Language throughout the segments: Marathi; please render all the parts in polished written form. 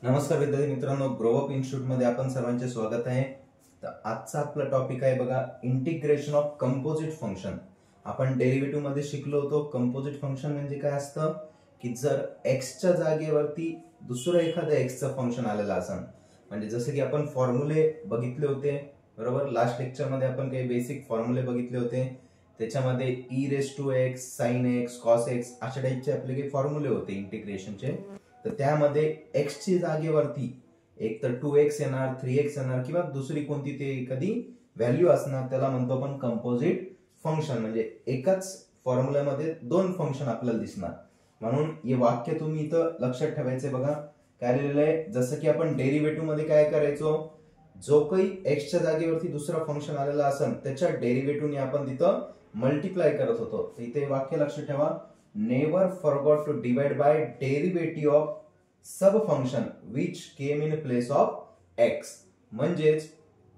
नमस्कार विद्यार्थी मित्रांनो, ग्रोअप इन्स्टिट्यूट मध्ये आपण सर्वांचे स्वागत आहे। तर आजचा आपला टॉपिक आहे बघा, इंटिग्रेशन ऑफ कंपोजिट फंक्शन। आपण डेरिव्हेटिव्ह मध्ये शिकलो होतो कंपोजिट फंक्शन म्हणजे काय असतं की जर x च्या जागेवरती दुसरं एखादं x चं फंक्शन आलेलं असेल, म्हणजे जसं की आपण फॉर्म्युले बघितले होते बरोबर। लास्ट लेक्चर मध्ये आपण काही बेसिक फॉर्म्युले बघितले होते, त्याच्यामध्ये e⁻x sin x cos x अशा टाइपचे आपले काही फॉर्म्युले होते इंटिग्रेशनचे। तर त्यामध्ये x ची जागेवरती एक तर 2x येणार, 3x येणार किंवा दुसरी कोणती ते एखादी व्हॅल्यू असणार, त्याला म्हणतो आपण कंपोजिट फंक्शन। म्हणजे एकाच फॉर्म्युल्यामध्ये दोन फंक्शन आपल्याला दिसणार, म्हणून हे वाक्य तुम्ही इथं लक्षात ठेवायचे। बघा काय लिहिलेलं आहे, जसं की आपण डेरिव्हेटिव्ह मध्ये काय करायचो, जो काही x च्या जागेवरती दुसरा फंक्शन आलेला असेल त्याच्या डेरिव्हेटिव्हने आपण तिथं मल्टिप्लाय करत होतो। तर इथे वाक्य लक्षात ठेवा, never forgot to divide by derivative of sub function which came in place of x। म्हणजेच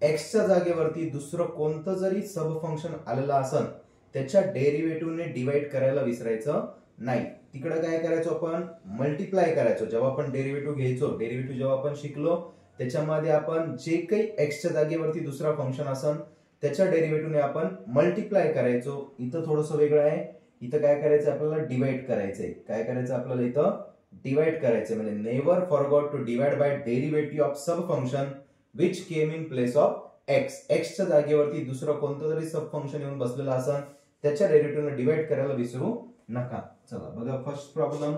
x च्या जागेवरती दुसरं कोणतं जरी सब फंक्शन आलेलं असेल त्याच्या डेरिव्हेटिव्हने डिवाइड करायला विसरायचं नाही। तिकडे काय करायचो आपण, मल्टिप्लाय करायचो। जेव्हा आपण डेरिव्हेटिव्ह घ्यायचो, डेरिव्हेटिव्ह जेव्हा आपण शिकलो त्याच्यामध्ये आपण जे काही x च्या जागेवरती दुसरा फंक्शन असेल त्याच्या डेरिव्हेटिव्हने आपण मल्टिप्लाय करायचो। इथं थोडंसं वेगळं आहे, इथं काय करायचं आपल्याला, डिवाइड करायचंय। काय करायचं आपल्याला इथं, डिवाइड करायचे। म्हणजे never forgot to divide by derivative of sub function which came in place of x। x च्या जागेवरती दुसरं कोणतं जरी सब फंक्शन येऊन बसलेलं असेल त्याच्या डेरिव्हेटिव्हने डिवाइड करायला विसरू नका। चला बघा फर्स्ट प्रॉब्लेम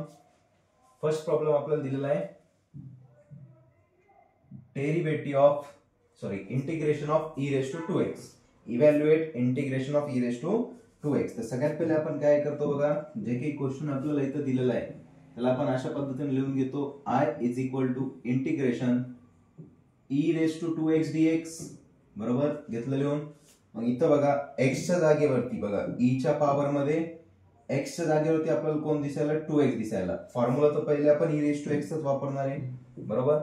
आपल्याला दिलेला आहे, derivative of integration of e⁻²x। Evaluate integration of e⁻²x। तर सगळ्यात पहिले आपण काय करतो बघा, जे काही क्वेश्चन आपल्याला इथं दिलेला आहे त्याला आपण अशा पद्धतीने लिहून घेतो, i = इंटिग्रेशन e⁻²x dx बरोबर घेतलं लिहून। मग इथं बघा x च्या जागेवरती बघा e च्या पॉवर मध्ये x च्या जागेवरती आपल्याला कोण दिसायला, 2x दिसायला। फॉर्म्युला तर पहिले आपण e⁻² च वापरणार आहे बरोबर।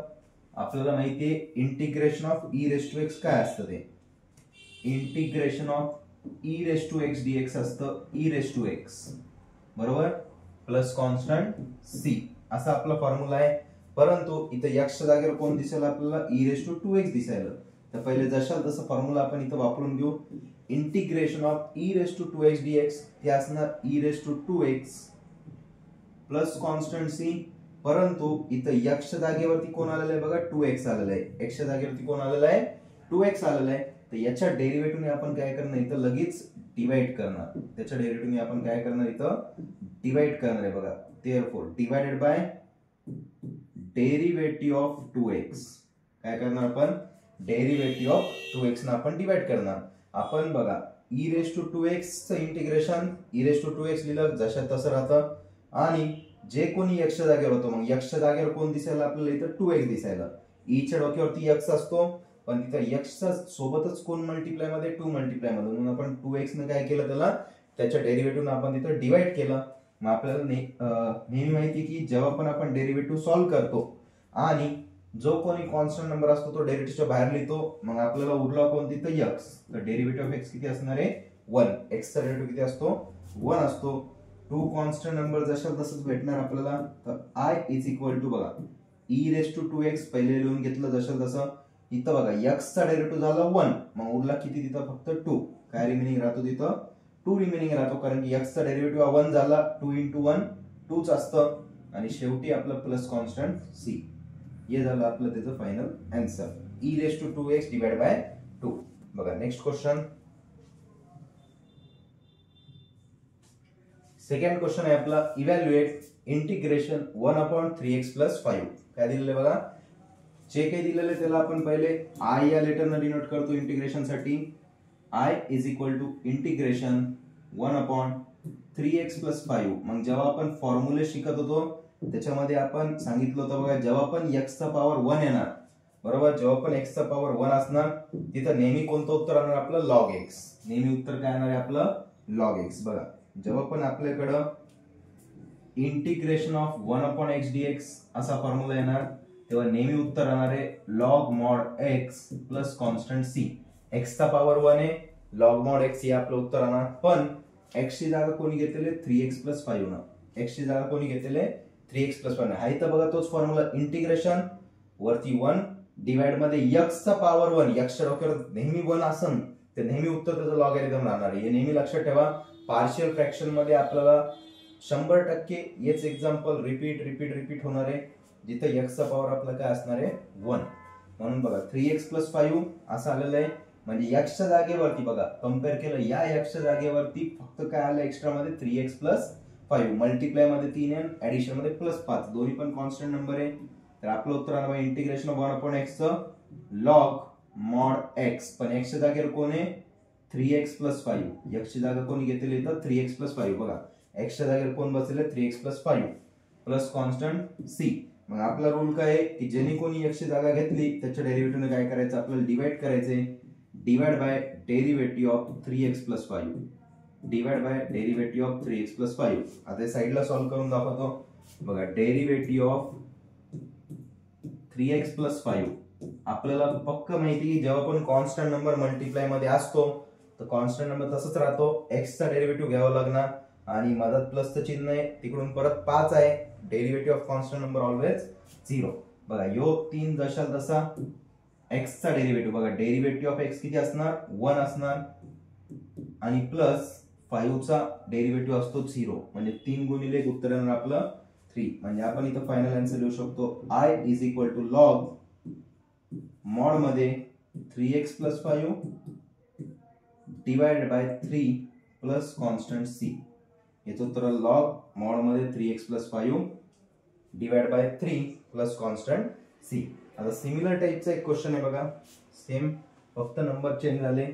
आपल्याला माहिती आहे इंटिग्रेशन ऑफ e⁻² काय असतं, ते इंटिग्रेशन ऑफ e⁻x dx असतं, e⁻x बरोबर प्लस कॉन्स्टंट c असा आपला फॉर्म्युला आहे। परंतु इथे x च्या जागेवर कोण दिसेल आपल्याला, e⁻²x दिसायला। तर पहिले जशाल तसं फॉर्म्युला आपण इथं वापरून घेऊ। इंटिग्रेशन ऑफ e⁻² dx ते असणार e⁻² प्लस कॉन्स्टंट c। परंतु इथं x च्या जागेवरती कोण आलेलं आहे बघा, 2x आलेलं आहे। x च्या जागेवरती कोण आलेलं आहे, 2x आलेलं आहे। तर याच्या डेरिव्हेटिव्हने आपण काय करणार, इथं लगेच डिवाइड करणार। त्याच्या डेरिव्हेटिव्हने आपण काय करणार, इथं डिवाइड करणार आहे बघा। Therefore divided by derivative of 2x। काय करणार आपण, डेरिव्हेटिव्ह ऑफ 2x ने आपण डिवाइड करणार। आपण बघा e⁻²x चं इंटिग्रेशन e⁻²x लिहिलं जशा तसं राहतं, आणि जे कोणी x च्या जागेवर होतो, मग x च्या जागेवर कोण दिसायला आपल्याला, इथं 2x दिसायला। e च्या डोक्यावरती x असतो, पण तिथं x च्या सोबतच कोण मल्टिप्लाय मध्ये, 2 मल्टिप्लाय मध्ये, म्हणून आपण 2x ने काय केलं, त्याच्या डेरिव्हेटिव्हने आपण तिथं डिवाइड केलं। मग आपल्याला नेहमी माहिती की जेव्हा पण आपण डेरिव्हेटिव्ह सॉल्व्ह करतो आणि जो कोणी कॉन्स्टंट नंबर असतो तो डेरिव्हेटिव्हच्या बाहेर लिहितो, मग आपल्याला उरला कोण, तिथं x। तर डेरिव्हेटिव्ह ऑफ x किती असणार आहे, 1। x चा डेरिव्हेटिव्ह किती असतो, 1 असतो। 2 कॉन्स्टंट नंबर जशाल तसंच भेटणार आपल्याला। तर i = बघा e⁻²x पहिले लिहून घेतलं जशाल तसं। इथं बघा x चा डेरिव्हेटिव्ह झाला 1, मग उरला किती तिथं, फक्त 2। काय रिमेनिंग राहतो तिथं, 2 रिमेनिंग राहतो, कारण की x चा डेरिव्हेटिव्ह 1 झाला, 2 × 1 2च असतं, आणि शेवटी आपलं प्लस कॉन्स्टंट c। हे झालं आपलं त्याचं final answer, e⁻²x divide by 2। बघा नेक्स्ट क्वेश्चन, सेकंड क्वेश्चन आहे आपला, इव्हॅल्युएट इंटिग्रेशन 1/3x + 5। काय दिलेलं आहे बघा, जे काही दिलेलं आहे त्याला आपण पहिले i या लेटरने डिनोट करतो इंटिग्रेशन साठी। i = integration 1/3x + 5। मग जेव्हा आपण फॉर्म्युले शिकत होतो त्याच्यामध्ये आपण सांगितलं होतं बघा, जेव्हा पण x चा पॉवर 1 येणार बरोबर, जेव्हा पण x चा पॉवर 1 असणार तिथं नेहमी कोणतं उत्तर येणार आपलं, log x। नेहमी उत्तर काय येणार आहे आपलं, log x। बघा जेव्हा पण आपल्याकडं इंटिग्रेशन ऑफ 1/x dx असा फॉर्म्युला येणार तेव्हा नेहमी उत्तर येणार आहे log mod x plus constant c। x चा पॉवर 1 आहे, log mod x हे आपलं उत्तर येणार। पण x ची जागा कोणी घेतलेले, 3x + 5 न। x ची जागा कोणी घेतलेले, 3x + 1। हा इथं बघा तोच फॉर्म्युला, इंटिग्रेशन वरती 1 डिवाइड मध्ये x चा पॉवर 1, x च्या डोक्यावर नेहमी 1 असन तर नेहमी उत्तर त्याचं लॉगॅरिथम राहणार आहे. हे नेहमी लक्षात ठेवा. पार्शियल फ्रॅक्शन मध्ये आपल्याला 100% हेच एक्झाम्पल रिपीट होणार आहे, जिथे x चा पॉवर आपला काय असणार आहे 1. म्हणून बघा 3x + 5 असं आलेलं आहे. म्हणजे x च्या जागेवरती बघा कंपेअर केलं, या x च्या जागेवरती फक्त काय आलं एक्स्ट्रा मध्ये 3x + 5, मल्टिप्लाय मध्ये 3n, ऍडिशन मध्ये +5, दोन्ही पण कॉन्स्टंट नंबर आहे. तर आपलं उत्तर आलं बघा इंटिग्रेशन ऑफ 1/x चं लॉग मॉड x. पण x च्या जागेवर कोण आहे 3x + 5, x ची जागा कोणी घेतली तर 3x + 5. बघा x च्या जागेवर कोण बसलेलं 3x + 5 प्लस कॉन्स्टंट c. मग आपला रूल काय आहे की ज्याने कोणी x ची जागा घेतली त्याच्या डेरिव्हेटिव्हने काय करायचं आपल्याला डिवाइड करायचंय. Divide by derivative of 3x + 5, divide by derivative of 3x + 5. आता साइडला सॉल्व्ह करून दाखवतो. बघा डेरिव्हेटिव्ह ऑफ 3x + 5 आपल्याला पक्क माहिती की जेव्हा पण कॉन्स्टंट नंबर मल्टिप्लाय मध्ये असतो तर कॉन्स्टंट नंबर तसंच राहतो, x चा डेरिव्हेटिव्ह घ्यावा लागणार आणि मधात प्लसचं चिन्ह आहे, तिकडून परत 5 आहे. Derivative of constant number always 0. बघा यो 3 जशाल तसा x चा डेरिव्हेटिव्ह बघा डेरिव्हेटिव्ह ऑफ x किती असणार 1 असणार आणि प्लस 5 चा डेरिव्हेटिव्ह असतो 0, म्हणजे 3 गुणिले उत्तर येणार आपलं 3. म्हणजे आपण इथं फायनल आन्सर लिहू शकतो I = log मॉड मध्ये 3x + 5 divided by 3 plus constant c. याचं उत्तर लॉग मॉड मध्ये 3x + 5 divide by 3 plus constant c. आता सिमिलर टाइपचा एक क्वेश्चन आहे बघा, सेम फक्त नंबर चेंज झाले.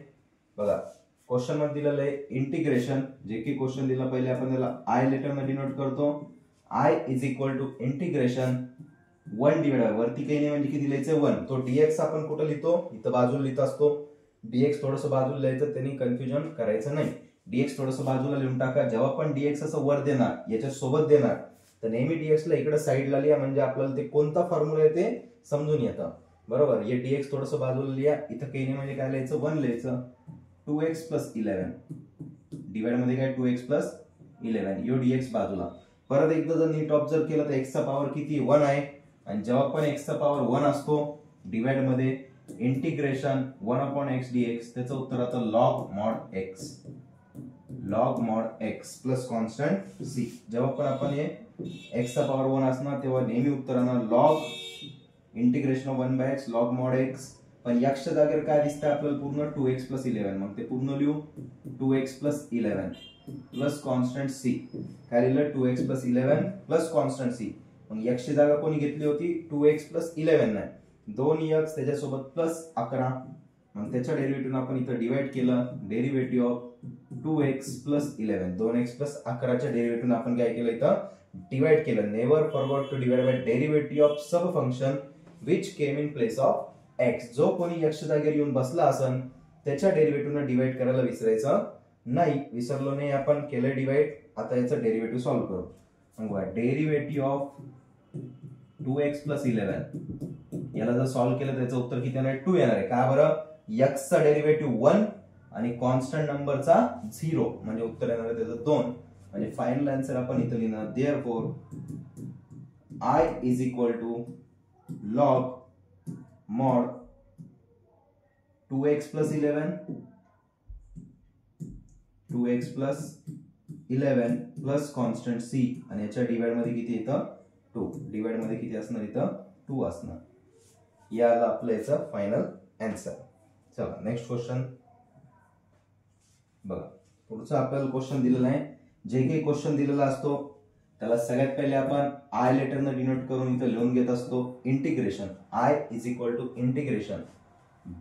बघा क्वेश्चन मध्ये दिलेलं आहे इंटिग्रेशन. जे की क्वेश्चन दिला पहिले आपण त्याला I लेटर मध्ये डिनोट करतो. I = इंटिग्रेशन 1 डिवाइड बाय वरती काही नाही म्हणजे किती लिहायचं 1. तो dx आपण कुठं लिहितो इथं बाजूला लिहित असतो. dx थोडंसं बाजूला लिहायचं, त्यांनी कन्फ्युजन करायचं नाही. dx थोडंसं बाजूला लिहून टाका. जेव्हा पण dx असं वर देणार याच्या सोबत देणार तर नेहमी dx ला इकडे साइडला लिहा, म्हणजे आपल्याला ते कोणता फॉर्म्युला आहे ते समजून येतं. बरोबर. हे dx थोडंसं बाजूला लिहा, इथं काही नाही म्हणजे काय लिहायचं 1 लिहायचं. 2x + 11 डिवाइड मध्ये काय 2x + 11, यो dx बाजूला. परत एकदा जर नीट ऑब्झर्व केलं तर x चा पॉवर किती 1 आहे, आणि जेव्हा पण x चा पॉवर 1 असतो डिवाइड मध्ये इंटिग्रेशन 1/x dx, त्याचं उत्तर आता log mod x, log mod x plus constant c. जेव्हा पण आपण हे x चा पॉवर 1 असणार तेव्हा नेहमी उत्तर येणार log integration of 1/x log mod x. पण x च्या जागेवर काय दिसतंय आपल्याला पूर्ण 2x + 11, मग ते पूर्ण लिहू 2x + 11 प्लस कॉन्स्टंट c. काय लिहिलं 2x + 11 प्लस कॉन्स्टंट c. मग x ची जागा कोणी घेतली होती 2x + 11 नाही, 2x त्याच्यासोबत प्लस 11. मग त्याच्या डेरिव्हेटिव्ह आपण इथं डिवाइड केलं. डेरिव्हेटिव्ह ऑफ 2x + 11, 2x + 11 च्या डेरिव्हेटिव्ह आपण काय केलं इथं डिवाइड केलं. Never forgot to divide by derivative of sub function which came in place of x. जो कोणी x च्या जागेवर येऊन बसला असन त्याच्या डेरिव्हेटिव्हने डिवाइड करायला विसरायचं नाही. विसरलो नाही आपण, केलं डिवाइड. आता याचं डेरिव्हेटिव्ह सॉल्व्ह करू. मग डेरिव्हेटिव्ह ऑफ 2x + 11 याला जर सॉल्व्ह केलं त्याचं उत्तर किती येणार 2 येणार आहे. का बरं, x चा डेरिव्हेटिव्ह 1 आणि कॉन्स्टंट नंबरचा 0, म्हणजे उत्तर येणार आहे त्याचं 2. म्हणजे फायनल आन्सर आपण इथं लिहिणार therefore I = log mod 2x + 11 plus constant c, आणि याच्या डिवाइड मध्ये किती येतं 2. डिवाइड मध्ये किती असणार इथं 2 असणार. याला आपलं याचं फायनल आन्सर. चला नेक्स्ट क्वेश्चन बघा. पुढचा आपल्याला क्वेश्चन दिलेला आहे. जे काही क्वेश्चन दिलेला असतो त्याला सगळ्यात पहिले आपण I लेटरने डिनोट करून इथं लिहून घेत असतो. इंटिग्रेशन I = इंटिग्रेशन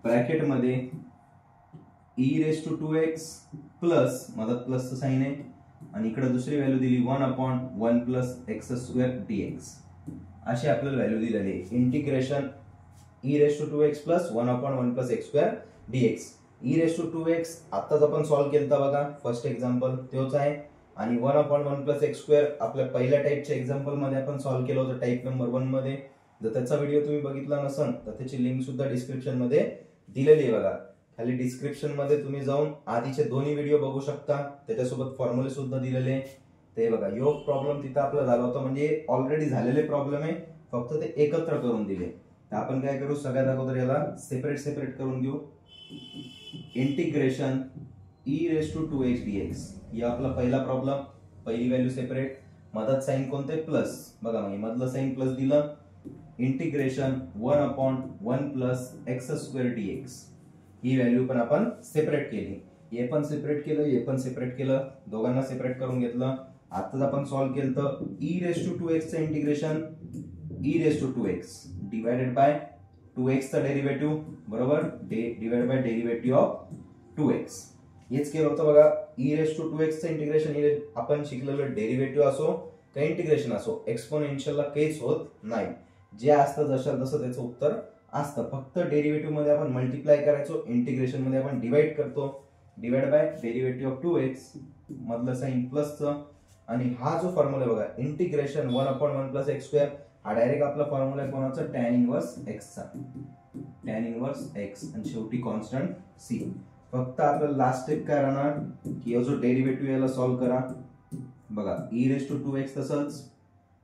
ब्रॅकेट मध्ये e⁻²x प्लस मधात प्लसचं साइन आहे आणि इकडे दुसरी व्हॅल्यू दिली 1/1 + x² dx. अशी आपल्याला व्हॅल्यू दिलेली आहे. Integration e⁻²x plus 1/1 + x² dx. e⁻²x आताच आपण सॉल्व्ह केलता बघा, फर्स्ट एक्झाम्पल तोच आहे. आणि 1/1 + x² आपल्या पहिल्या टाइपच्या एक्झाम्पल मध्ये आपण सॉल्व्ह केलं होतं टाइप नंबर 1 मध्ये. जर त्याचा व्हिडिओ तुम्ही बघितला नसेल तर त्याची लिंक सुद्धा डिस्क्रिप्शन मध्ये दिलेली आहे बघा. खाली डिस्क्रिप्शन मध्ये तुम्ही जाऊन आधीचे दोन्ही व्हिडिओ बघू शकता, त्याच्यासोबत फॉर्म्युले सुद्धा दिलेले. ते बघा यो प्रॉब्लेम तिथं आपला झाला होता, म्हणजे ऑलरेडी झालेले प्रॉब्लेम आहे, फक्त ते एकत्र करून दिले. तर आपण काय करू, सगळ्यात अगोदर याला सेपरेट करून घेऊ. Integration e raise to 2x dx ही आपला पहिला प्रॉब्लेम. पहिली व्हॅल्यू सेपरेट, मधात साइन कोणते प्लस, बघा मग मधलं साइन प्लस दिलं. Integration 1/1 plus x square dx ही व्हॅल्यू पण आपण सेपरेट केली. हे पण सेपरेट केलं, हे पण सेपरेट केलं, दोघांना सेपरेट करून घेतलं. आताच आपण सॉल्व्ह केलं तर e रेस टू 2x चं integration e raise to 2x divided by 2x चा डेरिव्हेटिव्ह बरोबर divide by derivative of 2x. हेच केलं होतं बघा. e रेस टू 2x चं इंटिग्रेशन आपण शिकलेलं डेरिव्हेटिव्ह असो का इंटिग्रेशन असो एक्सपोनेन्शियलला काहीच होत नाही. जे असतं जसं त्याचं उत्तर असतं. फक्त डेरिव्हेटिव्ह मध्ये आपण मल्टिप्लाय करायचो, इंटिग्रेशन मध्ये आपण डिवाइड करतो. Divide by derivative of 2x मधलं साइन प्लसचं. आणि हा जो फॉर्म्युला बघा इंटिग्रेशन 1/1 प्लस एक्स स्क्वेअर हा डायरेक्ट आपला फॉर्म्युला कोणाचा, tan इनवर्स x चा, tan इनवर्स x आणि शेवटी कॉन्स्टंट c. फक्त आपल्याला लास्ट स्टेप काय राहणार की हा जो डेरिव्हेटिव्ह याला सॉल्व्ह करा. बघा e रेस टू 2x तसंच,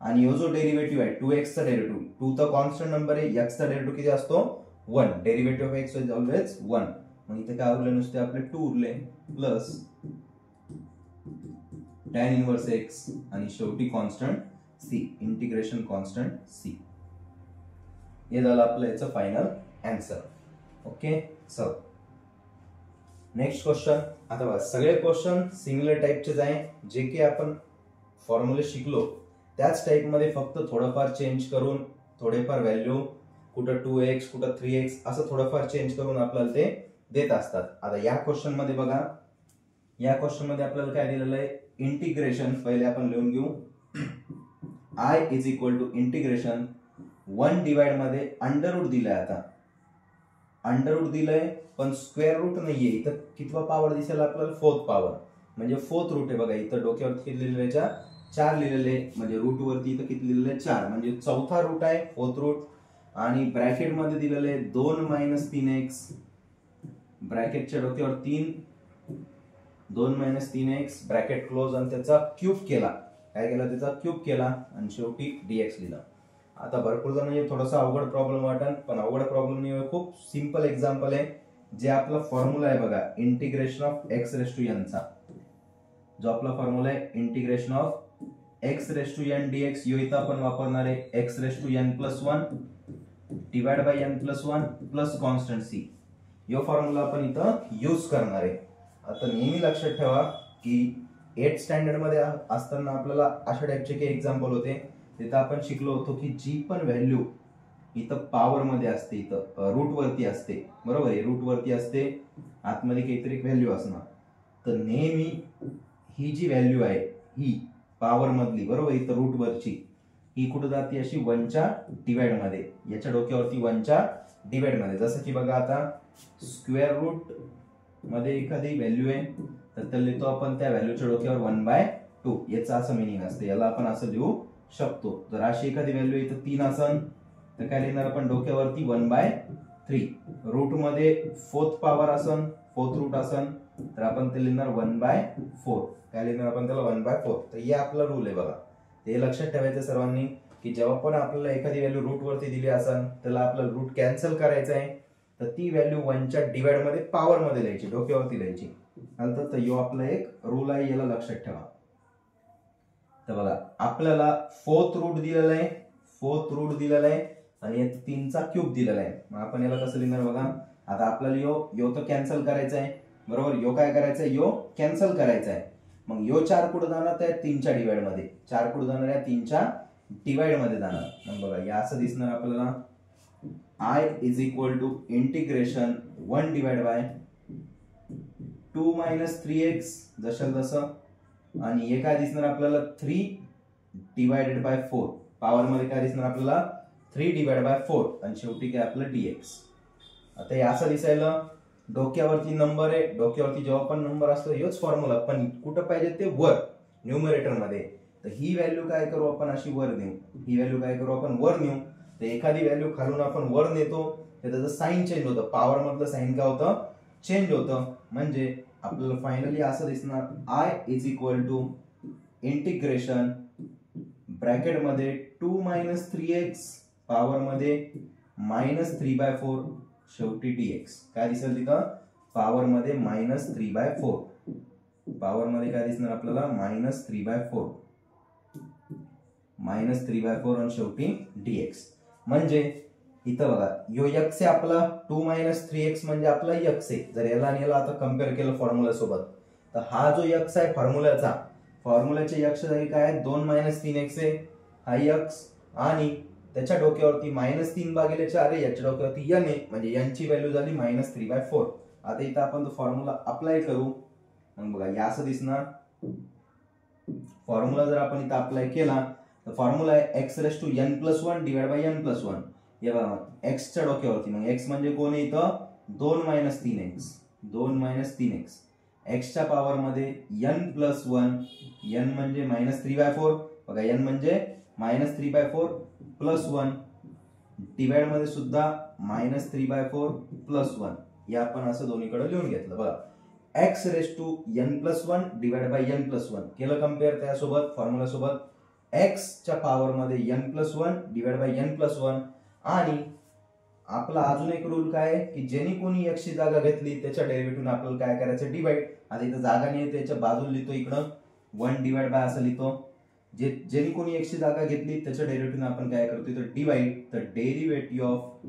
आणि हा जो डेरिव्हेटिव्ह आहे 2x चा डेरिव्हेटिव्ह, 2 तर कॉन्स्टंट नंबर आहे, x चा डेरिव्हेटिव्ह किती असतो 1, derivative of x is always 1. मग इथे काय उरले, नुसते आपले 2 उरले प्लस tan इनवर्स x आणि शेवटी constant c, integration constant c. हे झालं आपलं याचं final answer. Okay, so next question. आता बघा सगळे क्वेश्चन सिमिलर टाइपचेच आहे, जे की आपण फॉर्म्युले शिकलो त्याच टाइप मध्ये, फक्त थोडंफार चेंज करून, थोडेफार व्हॅल्यू कुठं 2x कुठं 3x असं थोडंफार चेंज करून आपल्याला ते देत असतात. आता या क्वेश्चन मध्ये बघा, या क्वेश्चन मध्ये आपल्याला काय दिलेलं आहे, इंटिग्रेशन पहिले आपण लिहून घेऊ. i is equal to integration 1 divide मध्ये अंडर रूट दिलाय. आता अंडर रूट दिलंय पण स्क्वेअर रूट नाहीये. इथं कितवा पॉवर दिसेल आपल्याला, 4th पॉवर, म्हणजे 4th रूट आहे. बघा इथं डोक्यावरती किती लिहिलेले, 4 लिहिलेले, म्हणजे रूट वरती इथं किती लिहिलेले 4, म्हणजे चौथा रूट आहे 4th रूट. आणि ब्रॅकेट मध्ये दिलेले 2 - 3x, ब्रॅकेटच्या डोक्यावर 3, 2 - 3x ब्रॅकेट क्लोज, आणि त्याचा क्यूब केला. काय केला, त्याचा क्यूब केला आणि शेवटी dx लिहिला. आता भरपूर जण थोडासा अवघड प्रॉब्लेम वाटन, पण अवघड प्रॉब्लेम नाही, खूप सिंपल एक्झाम्पल आहे. जे आपला फॉर्म्युला आहे बघा integration of x raise to n चा, जो आपला फॉर्म्युला आहे integration of x raise to n dx, यो इथं आपण वापरणार आहे x raise to n plus 1 divide by n plus 1 plus constant c. यो फॉर्म्युला आपण इथं यूज करणार आहे. आता नेहमी लक्षात ठेवा की 8th स्टँडर्ड मध्ये असताना आपल्याला अशा टाइपचे काही एक्झाम्पल होते, तिथं आपण शिकलो होतो की जी पण व्हॅल्यू इथं पॉवर मध्ये असते, इथं रूट वरती असते, बरोबर आहे, रूट वरती असते, आतमध्ये काहीतरी व्हॅल्यू असणार. तर नेहमी ही जी व्हॅल्यू आहे ही पॉवर मधली, बरोबर, इथं रूट वरची, ही कुठे जाते, अशी 1 च्या डिवाइड मध्ये, याच्या डोक्यावरती 1 च्या डिवाइड मध्ये. जसं की बघा आता स्क्वेअर रूट मध्ये एखादी व्हॅल्यू आहे, तर त्याला लिहितो आपण त्या व्हॅल्यूच्या डोक्यावर 1/2, याचं असं मिनिंग असते. याला आपण असं लिहू शकतो. जर अशी एखादी व्हॅल्यू इथं 3 असन तर काय लिहिणार आपण डोक्यावरती 1/3. रूट मध्ये 4th पॉवर असन, 4th रूट असन, तर आपण ते लिहिणार 1/4. काय लिहिणार आपण त्याला 1/4. तर हे आपला रूल आहे बघा. ते लक्षात ठेवायचं सर्वांनी की जेव्हा पण आपल्याला एखादी व्हॅल्यू रूट वरती दिली असन, त्याला आपल्याला रूट कॅन्सल करायचं आहे, तर ती व्हॅल्यू 1 च्या डिवाइड मध्ये पॉवर मध्ये लिहायची, डोक्यावरती लिहायची. नंतर तर यो आपला एक रूल आहे, याला लक्षात ठेवा. तर बघा आपल्याला 4th रूट दिलेला आहे, 4th रूट दिलेला आहे, आणि 3 चा क्यूब दिलेला आहे. मग आपण याला कसं लिहिणार बघा. आता आपल्याला यो तर कॅन्सल करायचा आहे, बरोबर, यो काय करायचं आहे, यो कॅन्सल करायचा आहे. मग यो 4 कुठे जाणार, त्या 3 च्या डिवाइड मध्ये, 4 कुठे जाणार आहे, 3 च्या डिवाइड मध्ये जाणार. मग बघा या असं दिसणार आपल्याला i is equal to integration 1 divide by 2 - 3x जसं तसं, आणि हे काय दिसणार आपल्याला 3 डिवाइडेड बाय 4, पॉवर मध्ये काय दिसणार आपल्याला 3 डिवाइड बाय 4, आणि शेवटी काय आपलं dx. आता हे असं दिसायला डोक्यावरती नंबर आहे, डोक्यावरती जेव्हा पण नंबर असतो हेच फॉर्म्युला, पण कुठं पाहिजे ते वर न्यूमरेटर मध्ये. तर ही व्हॅल्यू काय करू आपण अशी वर नेऊ, ही व्हॅल्यू काय करू आपण वर नेऊ. तर एखादी व्हॅल्यू खालून आपण वर नेतो तर त्याचं साइन चेंज होतं, पॉवर मधलं साइन काय होतं, चेंज होतं. म्हणजे आपल्याला फायनली असं दिसणार i is equal to integration bracket मध्ये 2 - 3x पॉवर मध्ये -3/4 शेवटी dx. काय दिसेल तिथं पॉवर मध्ये -3/4. पॉवर मध्ये काय दिसणार आपल्याला -3/4 आणि शेवटी dx. म्हणजे इथं बघा यो x आहे आपला 2 - 3x म्हणजे आपला x आहे. जर याला आणि याला आता कम्पेअर केलं फॉर्म्युला सोबत तर हा जो x आहे फॉर्म्युल्याच्या x जागी काय आहे 2 - 3x आहे हा x आणि त्याच्या डोक्यावरती -3/4 आहे याच्या डोक्यावरती n आहे म्हणजे n ची व्हॅल्यू झाली -3/4. आता इथं आपण तो फॉर्म्युला अप्लाय करू. मग बघा या असं दिसणार फॉर्म्युला. जर आपण इथं अप्लाय केला तर फॉर्म्युला आहे x⁻n+1 / n+1. हे बघा x च्या डोक्यावरती मग x म्हणजे कोण आहे इथं 2 - 3x x च्या पॉवर मध्ये n+1 n म्हणजे -3/4 बघा n म्हणजे -3/4 +1 डिवाइड मध्ये सुद्धा -3/4 +1 हे आपण असं दोन्हीकडे लिहून घेतलं. बघा x⁻n+1 / n+1 केलं कम्पेअर त्यासोबत फॉर्म्युला सोबत x च्या पॉवर मध्ये n+1 / n+1 आणि आपला अजून एक रूल काय आहे की ज्यांनी कोणी x ची जागा घेतली त्याच्या डेरिव्हेटिव्ह आपल्याला काय करायचं डिवाइड. आता इथं जागा नाही त्याच्या बाजूला लिहितो इकडं 1 / असं लिहितो. ज्यांनी कोणी x ची जागा घेतली त्याच्या डेरिव्हेटिव्ह आपण काय करतो तर डिवाइड. तर डेरिव्हेटिव्ह ऑफ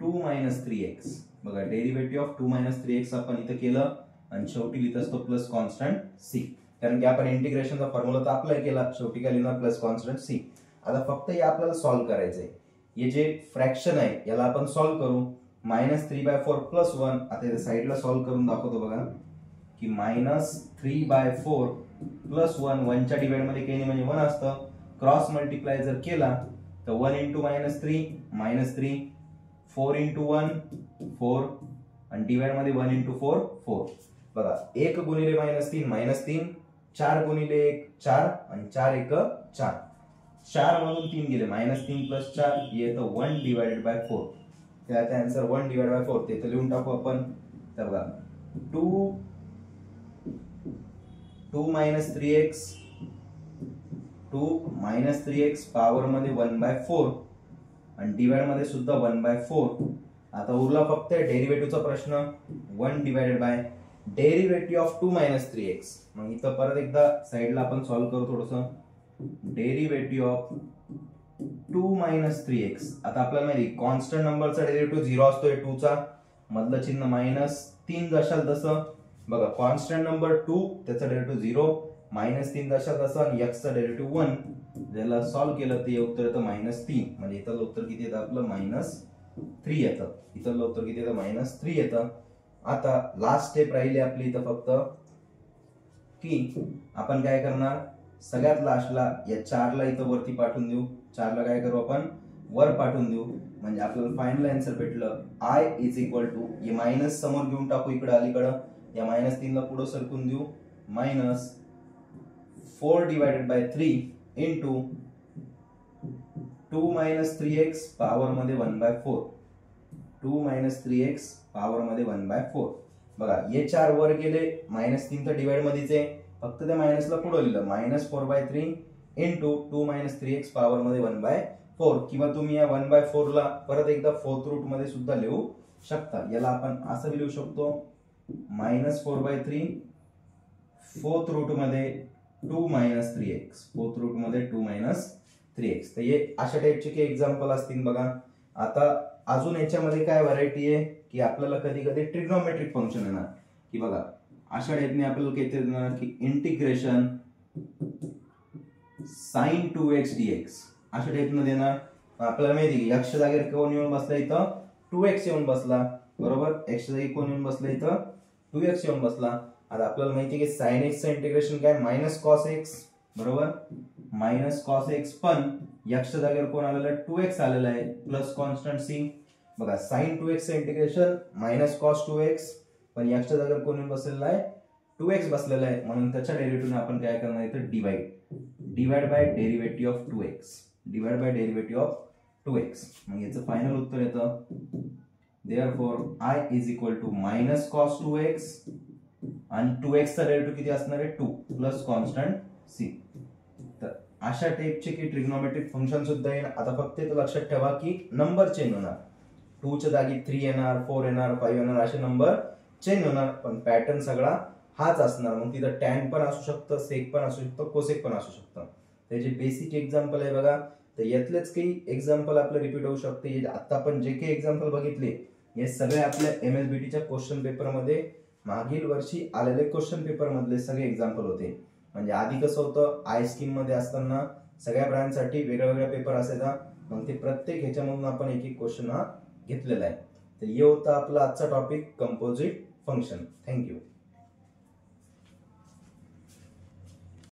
2 - 3x बघा डेरिव्हेटिव्ह ऑफ 2 - 3x आपण इथं केलं आणि शेवटी लिहित असतो प्लस कॉन्स्टंट c. कारण की आपण इंटिग्रेशनचा फॉर्म्युला तर अप्लाय केला शेवटी काय लिहिणार प्लस कॉन्स्टंट c. आता फक्त हे आपल्याला सॉल्व्ह करायचंय. हे जे फ्रॅक्शन आहे याला आपण सॉल्व्ह करू. -3/4 +1 आता इथे साइडला सॉल्व्ह करून दाखवतो बघा की -3/4 +1 1 च्या डिवाइड मध्ये काही नाही म्हणजे 1 असतं. क्रॉस मल्टिप्लाय जर केला तर 1 × -3 -3 4 × 1 4 आणि डिवाइड मध्ये 1 × 4 4 बघा 1 × -3 -3 4 × 1 4 आणि 4 × 1 4 4 मधून 3 गेले -3 + 4 येतं 1/4. त्याचा आन्सर 1/4 ते तर लिहून टाकू आपण. तर बघा 2 - 3x पॉवर मध्ये 1/4 आणि डिवाइड मध्ये सुद्धा 1/4. आता उरला फक्त डेरिव्हेटिव्हचा प्रश्न 1/, डेरिव्हेटिव्ह ऑफ 2 - 3x. मग इथं परत एकदा साइडला आपण सॉल्व्ह करू थोडंसं. Derivative of 2 - 3x. आता आपल्याला माहिती कॉन्स्टंट नंबरचा डेरिव्हेटिव्ह 0 असतोय 2 चा मधलं चिन्ह -3 जशाल तसं. बघा कॉन्स्टंट नंबर 2 त्याचा डेरिव्हेटिव्ह 0 -3 जशाल तसं आणि x चा डेरिव्हेटिव्ह 1. ज्याला सॉल्व्ह केलं ते उत्तर येतं -3 म्हणजे इथलं उत्तर किती येतं आपलं -3 येतं. इथलं उत्तर किती येतं -3 येतं. आता लास्ट स्टेप राहिली आपली इथं फक्त की आपण काय करणार सगळ्यात लास्टला या 4 ला इथं वरती पाठवून देऊ. 4 ला काय करू आपण वर पाठवून देऊ म्हणजे आपल्याला फायनल आन्सर भेटलं I = हे मायनस समोर घेऊन टाकू इकडे अलीकडं या -3 ला पुढे सरकून देऊ -4/3 × 2 - 3x पॉवर मध्ये 1/4 2 - 3x पॉवर मध्ये 1/4. बघा हे 4 वर गेले -3 तर डिवाइड मध्येच आहे फक्त त्या मायनसला पुढे लिहिलं -4/3 × 2 - 3x पॉवर मध्ये 1/4 किंवा तुम्ही या 1/4 ला परत एकदा 4th रूट मध्ये सुद्धा लिहू शकता. याला आपण असं लिहू शकतो -4/3 4th रूट मध्ये 2 - 3x 4th रूट मध्ये 2 - 3x. तर हे अशा टाइपचे काही एक्झाम्पल असतील बघा. आता अजून याच्यामध्ये काय व्हरायटी आहे की आपल्याला कधी कधी ट्रिग्नोमेट्रिक फंक्शन येणार की बघा अशा टाइपने आपल्याला किती येणार की इंटिग्रेशन sin 2x dx अशा टाइपने देणार. आपल्याला माहिती आहे x जागेवर कोण येऊन बसला इथं 2x येऊन बसला बरोबर. x जागी कोण येऊन बसला इथं 2x येऊन बसला. आता आपल्याला माहिती आहे की sin x चं इंटिग्रेशन काय -cos x बरोबर -cos x पण x जागेवर कोण आलेला आहे 2x आलेला आहे प्लस कॉन्स्टंट c. बघा sin 2x चं इंटिग्रेशन -cos 2x पण x जागेवर कोण येऊन बसलेला आहे 2x बसलेला आहे म्हणून त्याच्या डेरिव्हेटिव्ह आपण काय करणार इथं divide by derivative of 2x divide by derivative of 2x. मग याचं फायनल उत्तर येतं therefore I = -cos 2x आणि 2x चा डेरिव्हेटिव्ह किती असणार आहे 2 प्लस कॉन्स्टंट c. तर अशा टाईपचे की ट्रिग्नोमेट्रिक फंक्शन सुद्धा येईल. आता फक्त इथं लक्षात ठेवा की नंबर चेंज होणार, 2 च्या जागी 3 येणार, 4 येणार, 5 येणार, असे नंबर चेंज होणार, पण पॅटर्न सगळा हाच असणार. मग तिथं टॅन पण असू शकतं, सेक पण असू शकतं, कोसेक पण असू शकतं. त्याचे बेसिक एक्झाम्पल आहे बघा. तर यातलेच काही एक्झाम्पल आपलं रिपीट होऊ शकते. आता आपण जे काही एक्झाम्पल बघितले हे सगळे आपल्या MSBTच्या क्वेश्चन पेपरमध्ये मागील वर्षी आलेले क्वेश्चन पेपर मधले सगळे एक्झाम्पल होते. म्हणजे आधी कसं होतं, आय स्कीम मध्ये असताना सगळ्या ब्रांचसाठी वेगळ्या पेपर असायचा. मग ते प्रत्येक ह्याच्यामधून आपण एक एक क्वेश्चन हा घेतलेला आहे. तर हे होता आपला आजचा टॉपिक कंपोजिट फंक्शन. थँक्यू.